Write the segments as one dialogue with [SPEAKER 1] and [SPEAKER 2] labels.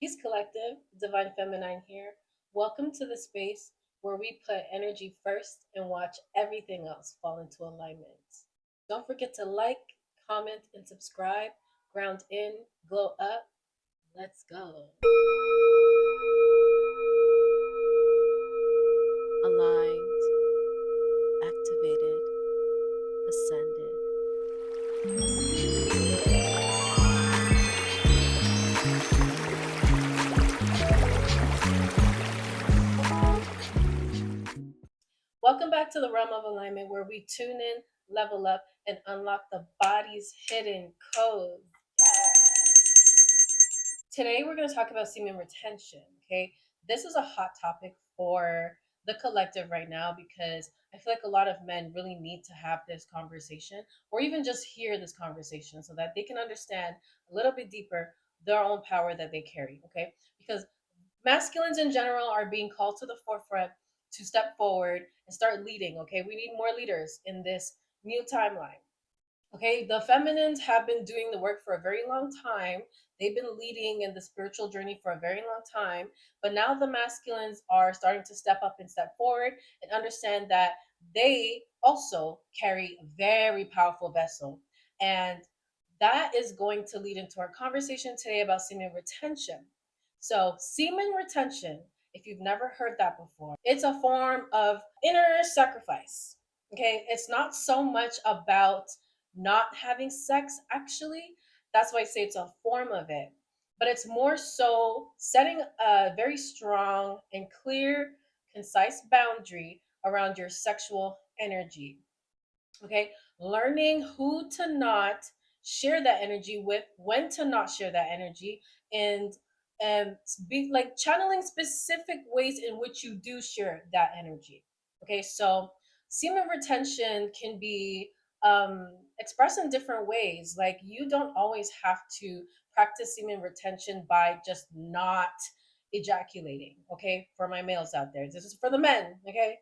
[SPEAKER 1] Peace Collective, Divine Feminine here. Welcome to the space where we put energy first and watch everything else fall into alignment. Don't forget to like, comment, and subscribe. Ground in, glow up. Let's go. Aligned, activated, ascended. Welcome back to the realm of alignment where we tune in, level up, and unlock the body's hidden codes. Today we're going to talk about semen retention. Okay, this is a hot topic for the collective right now because I feel like a lot of men really need to have this conversation or even just hear this conversation so that they can understand a little bit deeper their own power that they carry. Okay, because masculines in general are being called to the forefront to step forward and start leading. Okay, we need more leaders in this new timeline. Okay, the feminines have been doing the work for a very long time. They've been leading in the spiritual journey for a very long time. But now the masculines are starting to step up and step forward and understand that they also carry a very powerful vessel. And that is going to lead into our conversation today about semen retention. So, semen retention, if you've never heard that before, it's a form of inner sacrifice. Okay, it's not so much about not having sex, actually. That's why I say it's a form of it. But it's more so setting a very strong and clear, concise boundary around your sexual energy. Okay, learning who to not share that energy with, when to not share that energy, and be like channeling specific ways in which you do share that energy. Okay, so semen retention can be expressed in different ways. Like you don't always have to practice semen retention by just not ejaculating. Okay, for my males out there, this is for the men. Okay,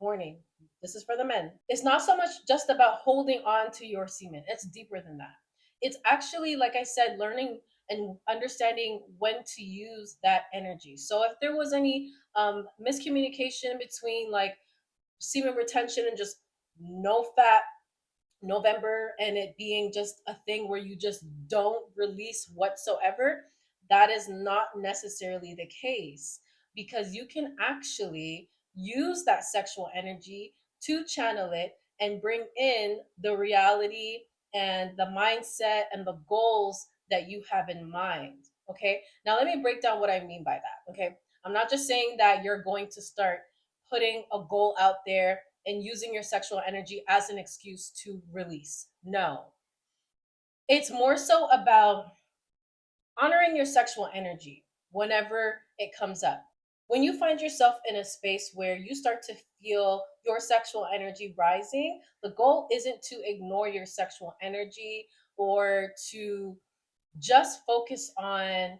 [SPEAKER 1] warning, this is for the men. It's not so much just about holding on to your semen. It's deeper than that. It's actually, like I said, learning and understanding when to use that energy. So if there was any miscommunication between like semen retention and just no fat November and it being just a thing where you just don't release whatsoever, that is not necessarily the case because you can actually use that sexual energy to channel it and bring in the reality and the mindset and the goals that you have in mind. Okay. Now, let me break down what I mean by that. Okay. I'm not just saying that you're going to start putting a goal out there and using your sexual energy as an excuse to release. No. It's more so about honoring your sexual energy whenever it comes up. When you find yourself in a space where you start to feel your sexual energy rising, the goal isn't to ignore your sexual energy or to just focus on,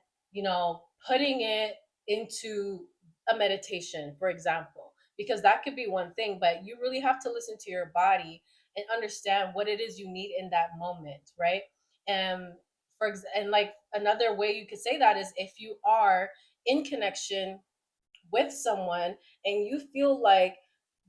[SPEAKER 1] putting it into a meditation, for example, because that could be one thing, but you really have to listen to your body and understand what it is you need in that moment, right? And and like another way you could say that is if you are in connection with someone and you feel like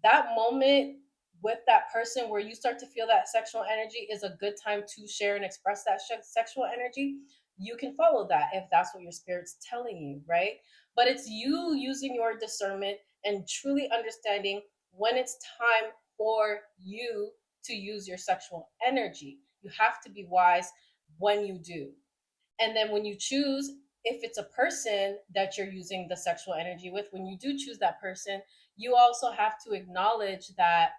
[SPEAKER 1] that moment with that person where you start to feel that sexual energy is a good time to share and express that sexual energy, you can follow that if that's what your spirit's telling you, right? But it's you using your discernment and truly understanding when it's time for you to use your sexual energy. You have to be wise when you do. And then when you choose, if it's a person that you're using the sexual energy with, when you do choose that person, you also have to acknowledge that,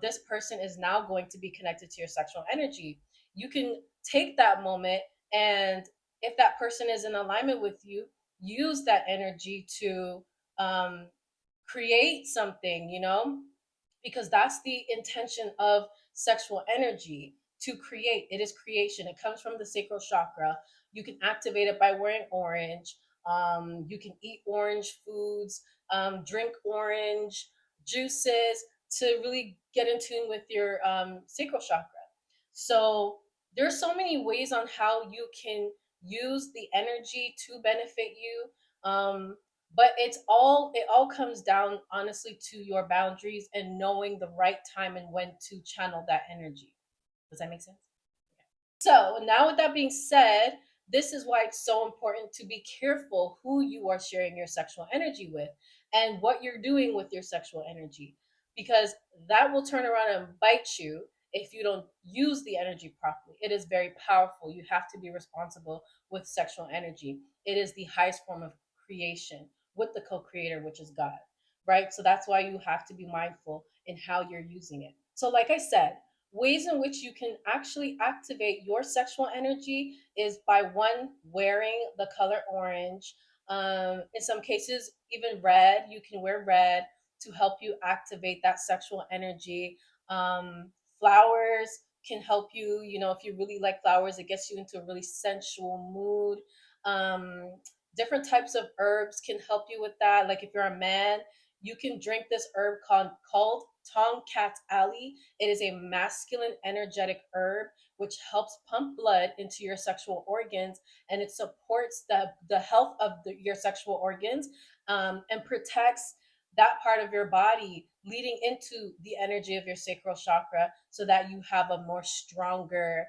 [SPEAKER 1] this person is now going to be connected to your sexual energy. You can take that moment and if that person is in alignment with you, use that energy to um, create something, because that's the intention of sexual energy, to create. It is creation. It comes from the sacral chakra. You can activate it by wearing orange. You can eat orange foods, drink orange juices to really get in tune with your sacral chakra. So there's so many ways on how you can use the energy to benefit you. But it all comes down honestly to your boundaries and knowing the right time and when to channel that energy. Does that make sense? So, now with that being said, this is why it's so important to be careful who you are sharing your sexual energy with and what you're doing with your sexual energy, because that will turn around and bite you if you don't use the energy properly. It is very powerful. You have to be responsible with sexual energy. It is the highest form of creation with the co creator, which is God, right? So, that's why you have to be mindful in how you're using it. So, like I said, ways in which you can actually activate your sexual energy is by one, wearing the color orange. In some cases, even red. You can wear red to help you activate that sexual energy. Flowers can help you. If you really like flowers, it gets you into a really sensual mood. Different types of herbs can help you with that. Like if you're a man, you can drink this herb called Tongkat Ali. It is a masculine energetic herb which helps pump blood into your sexual organs, and it supports the health of your sexual organs, and protects that part of your body leading into the energy of your sacral chakra so that you have a more stronger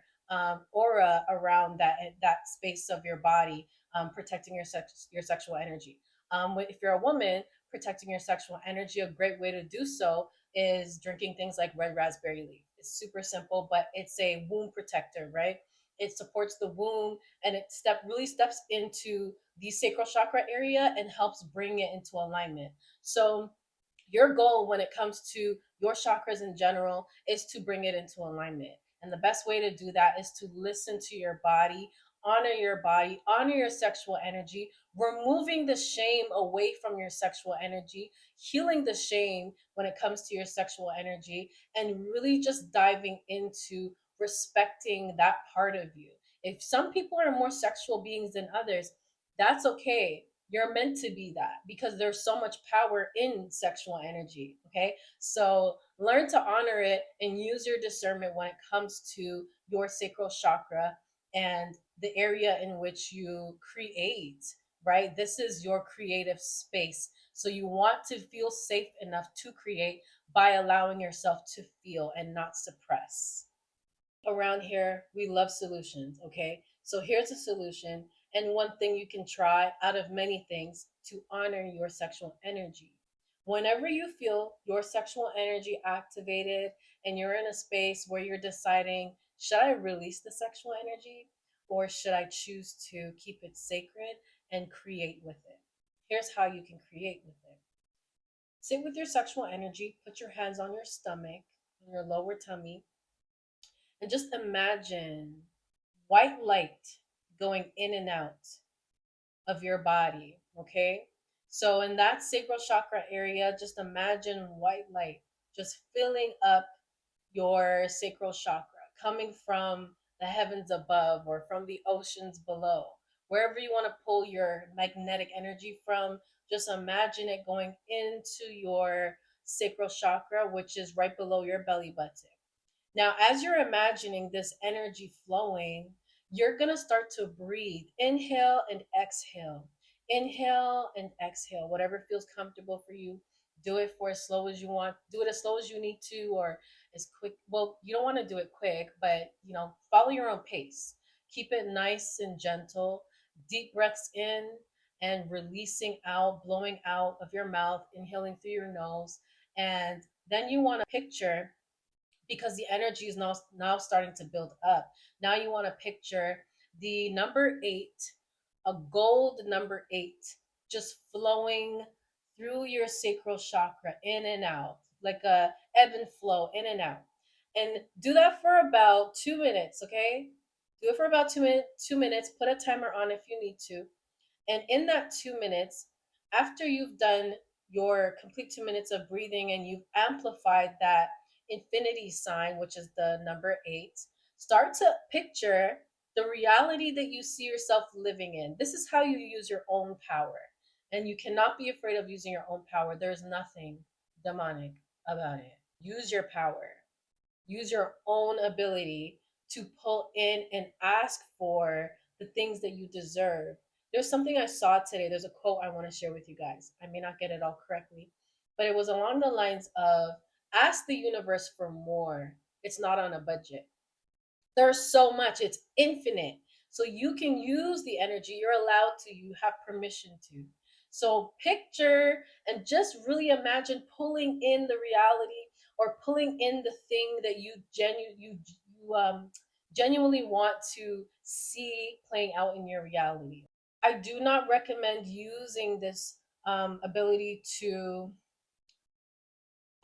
[SPEAKER 1] aura around that space of your body, protecting your sexual energy. If you're a woman, protecting your sexual energy, a great way to do so is drinking things like red raspberry leaf. It's super simple, but it's a womb protector, right? It supports the womb, and it really steps into the sacral chakra area and helps bring it into alignment. So your goal when it comes to your chakras in general is to bring it into alignment. And the best way to do that is to listen to your body, honor your sexual energy, removing the shame away from your sexual energy, healing the shame when it comes to your sexual energy, and really just diving into respecting that part of you. If some people are more sexual beings than others, that's okay. You're meant to be that because there's so much power in sexual energy. Okay. So learn to honor it and use your discernment when it comes to your sacral chakra and the area in which you create, right? This is your creative space. So you want to feel safe enough to create by allowing yourself to feel and not suppress. Around here, we love solutions, okay? So here's a solution, and one thing you can try out of many things to honor your sexual energy. Whenever you feel your sexual energy activated and you're in a space where you're deciding, should I release the sexual energy or should I choose to keep it sacred and create with it? Here's how you can create with it. Sit with your sexual energy, put your hands on your stomach, on your lower tummy, and just imagine white light going in and out of your body. Okay. So, in that sacral chakra area, just imagine white light just filling up your sacral chakra, coming from the heavens above or from the oceans below. Wherever you want to pull your magnetic energy from, just imagine it going into your sacral chakra, which is right below your belly button. Now, as you're imagining this energy flowing, you're going to start to breathe. Inhale and exhale. Inhale and exhale. Whatever feels comfortable for you. Do it for as slow as you want. Do it as slow as you need to or as quick. Well, you don't want to do it quick, but follow your own pace. Keep it nice and gentle. Deep breaths in and releasing out, blowing out of your mouth, inhaling through your nose. And then you want to picture, because the energy is now starting to build up. Now you want to picture the number 8, a gold number 8, just flowing through your sacral chakra in and out, like a ebb and flow in and out. And do that for about 2 minutes, okay? Do it for about 2 minutes. Put a timer on if you need to. And in that 2 minutes, after you've done your complete 2 minutes of breathing and you've amplified that infinity sign, which is the number 8, start to picture the reality that you see yourself living in. This is how you use your own power. And you cannot be afraid of using your own power. There's nothing demonic about it. Use your power. Use your own ability to pull in and ask for the things that you deserve. There's something I saw today. There's a quote I want to share with you guys. I may not get it all correctly, but it was along the lines of ask the universe for more. It's not on a budget. There's so much, it's infinite. So you can use the energy, you're allowed to, you have permission to. So picture and just really imagine pulling in the reality or pulling in the thing that you genuinely want to see playing out in your reality. I do not recommend using this ability to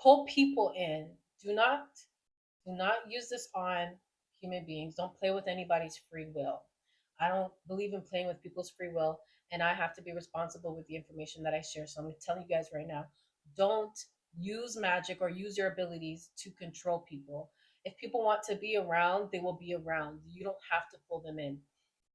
[SPEAKER 1] pull people in. Do not do not use this on human beings. Don't play with anybody's free will. I don't believe in playing with people's free will, and I have to be responsible with the information that I share. So I'm telling you guys right now, don't use magic or use your abilities to control people. If people want to be around, they will be around. You don't have to pull them in.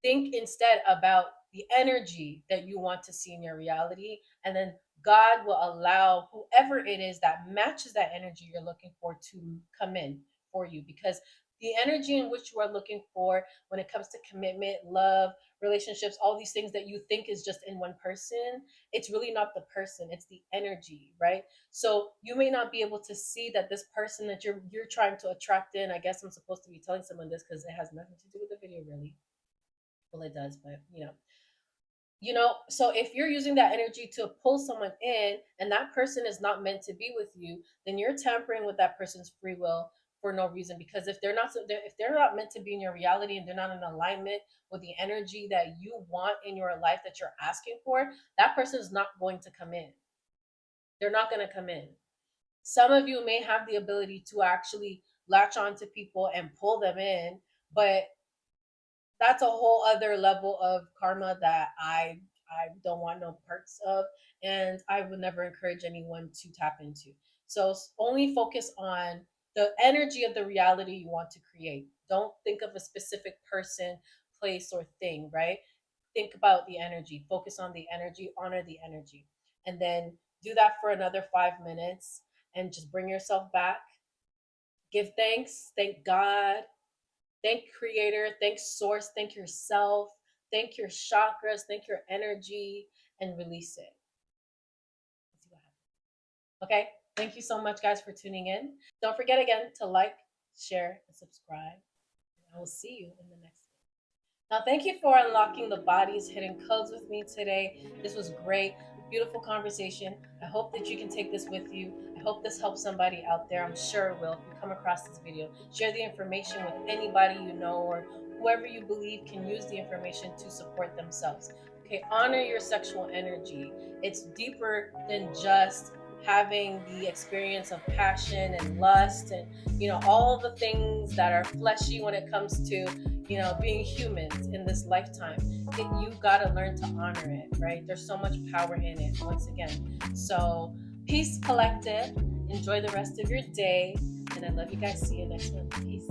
[SPEAKER 1] Think instead about the energy that you want to see in your reality, and then God will allow whoever it is that matches that energy you're looking for to come in for you, because the energy in which you are looking for when it comes to commitment, love, relationships, all these things that you think is just in one person, it's really not the person, it's the energy, right? So you may not be able to see that this person that you're trying to attract in, I guess I'm supposed to be telling someone this because it has nothing to do with the video really. Well, it does, but so if you're using that energy to pull someone in and that person is not meant to be with you, then you're tampering with that person's free will for no reason, because if they're not meant to be in your reality and they're not in alignment with the energy that you want in your life that you're asking for, that person is not going to come in. They're not going to come in. Some of you may have the ability to actually latch on to people and pull them in, but that's a whole other level of karma that I don't want no parts of, and I would never encourage anyone to tap into. So only focus on the energy of the reality you want to create. Don't think of a specific person, place, or thing, right? Think about the energy, focus on the energy, honor the energy, and then do that for another 5 minutes and just bring yourself back. Give thanks, thank God, thank creator, thank source, thank yourself, thank your chakras, thank your energy, and release it. Let's see what happens. Okay. Thank you so much, guys, for tuning in. Don't forget again to like, share, and subscribe. And I will see you in the next one. Now, thank you for unlocking the body's hidden codes with me today. This was great. Beautiful conversation. I hope that you can take this with you. I hope this helps somebody out there. I'm sure it will. If you come across this video, share the information with anybody you know or whoever you believe can use the information to support themselves. Okay, honor your sexual energy. It's deeper than just having the experience of passion and lust and all the things that are fleshy when it comes to being humans in this lifetime. You got to learn to honor it, right? There's so much power in it, once again. So peace, collective. Enjoy the rest of your day, and I love you guys. See you next one. Peace.